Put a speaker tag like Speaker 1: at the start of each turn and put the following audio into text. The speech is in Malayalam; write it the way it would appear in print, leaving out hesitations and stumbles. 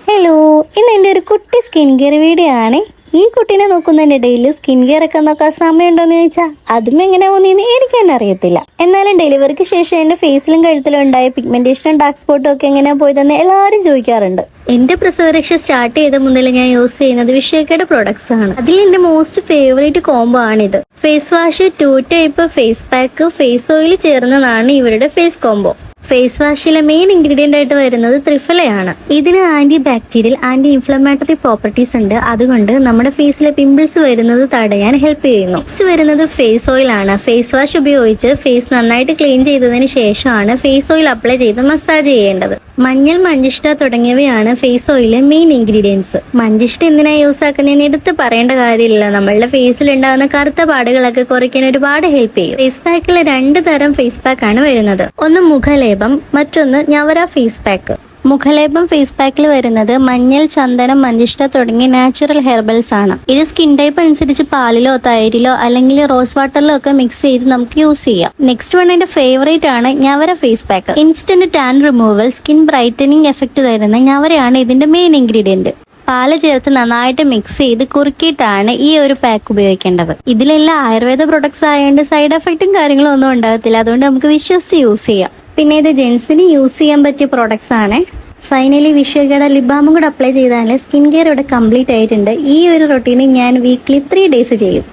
Speaker 1: ഹലോ, ഇന്ന് എൻ്റെ ഒരു കുട്ടി സ്കിൻ കെയർ വീഡിയോ ആണ്. ഈ കുട്ടീനെ നോക്കുന്നതിൻ്റെ ഇടയിൽ സ്കിൻ കെയർ ഒക്കെ നോക്കാൻ സമയമുണ്ടോയെന്ന് ചോദിച്ചാൽ അതും എങ്ങനെ തോന്നിയെന്ന് എനിക്ക് തന്നെ അറിയത്തില്ല. എന്നാലും ഡെലിവറിക്ക് ശേഷം എൻ്റെ ഫേസിലും കഴുത്തിലും ഉണ്ടായ പിഗ്മെന്റേഷനും ഡാർക്ക് സ്പോട്ടും ഒക്കെ എങ്ങനെയാണ് പോയതെന്ന് എല്ലാവരും ചോദിക്കാറുണ്ട്. എന്റെ പ്രസവരക്ഷ സ്റ്റാർട്ട് ചെയ്ത മുതൽ ഞാൻ യൂസ് ചെയ്യുന്നത് വിഷയക്കയുടെ പ്രോഡക്ട്സ് ആണ്. അതിൽ എന്റെ മോസ്റ്റ് ഫേവറേറ്റ് കോംബോ ആണിത്. Face wash, 2 type face pack, face oil ചേർന്നതാണ് ഇവരുടെ ഫേസ് കോംബോ. ഫേസ് വാഷിലെ മെയിൻ ഇൻഗ്രീഡിയന്റ് ആയിട്ട് വരുന്നത് ത്രിഫലയാണ്. ഇതിന് anti bacterial, anti inflammatory properties ഉണ്ട്. അതുകൊണ്ട് നമ്മുടെ ഫേസിലെ പിമ്പിൾസ് വരുന്നത് തടയാൻ ഹെൽപ്പ് ചെയ്യുന്നു. നെക്സ്റ്റ് വരുന്നത് ഫേസ് ഓയിൽ ആണ്. ഫേസ് വാഷ് ഉപയോഗിച്ച് ഫേസ് നന്നായിട്ട് ക്ലീൻ ചെയ്തതിന് ശേഷമാണ് ഫേസ് ഓയിൽ അപ്ലൈ ചെയ്ത് മസാജ് ചെയ്യേണ്ടത്. മഞ്ഞൾ, മഞ്ചിഷ്ട തുടങ്ങിയവയാണ് ഫേസ് ഓയിലെ മെയിൻ ഇൻഗ്രീഡിയൻസ്. മഞ്ചിഷ്ട എന്തിനാ യൂസ് ആക്കുന്നതെന്ന് എടുത്ത് പറയേണ്ട കാര്യമില്ല. നമ്മളുടെ ഫേസിൽ ഉണ്ടാകുന്ന കറുത്ത പാടുകളൊക്കെ കുറയ്ക്കാൻ ഒരുപാട് ഹെൽപ്പ് ചെയ്യും. ഫേസ് പാക്കിൽ 2 തരം ഫേസ് പാക്ക് ആണ് വരുന്നത്. ഒന്ന് മുഖലേപം, മറ്റൊന്ന് ഞവര ഫേസ് പാക്ക്. മുഖലേപം ഫേസ് പാക്കിൽ വരുന്നത് മഞ്ഞൾ, ചന്ദനം, മഞ്ചിഷ്ട തുടങ്ങിയ നാച്ചുറൽ ഹെർബൽസ് ആണ്. ഇത് സ്കിൻ ടൈപ്പ് അനുസരിച്ച് പാലിലോ തൈരിലോ അല്ലെങ്കിൽ റോസ് വാട്ടറിലോ ഒക്കെ മിക്സ് ചെയ്ത് നമുക്ക് യൂസ് ചെയ്യാം. നെക്സ്റ്റ് വൺ എന്റെ ഫേവറേറ്റ് ആണ് Njavara face pack. Instant tan removal, skin brightening effect തരുന്ന ഞവരയാണ് ഇതിന്റെ മെയിൻ ഇൻഗ്രീഡിയന്റ്. പാല് ചേർത്ത് നന്നായിട്ട് മിക്സ് ചെയ്ത് കുറുക്കിയിട്ടാണ് ഈ ഒരു പാക്ക് ഉപയോഗിക്കേണ്ടത്. ഇതിലെല്ലാം ആയുർവേദ പ്രൊഡക്ട്സ് ആയതുകൊണ്ട് സൈഡ് എഫക്റ്റും കാര്യങ്ങളും ഒന്നും ഉണ്ടാകത്തില്ല. അതുകൊണ്ട് നമുക്ക് വിശ്വസിച്ച് യൂസ് ചെയ്യാം. പിന്നെ ഇത് ജെൻസിന് യൂസ് ചെയ്യാൻ പറ്റിയ പ്രോഡക്ട്സ് ആണ്. ഫൈനലി വിഷയകയുടെ ലിബാമും കൂടെ അപ്ലൈ ചെയ്താൽ സ്കിൻ കെയർ ഇവിടെ കംപ്ലീറ്റ് ആയിട്ടുണ്ട്. ഈ ഒരു റൊട്ടീന് ഞാൻ വീക്ക്ലി 3 ഡേയ്സ് ചെയ്യും.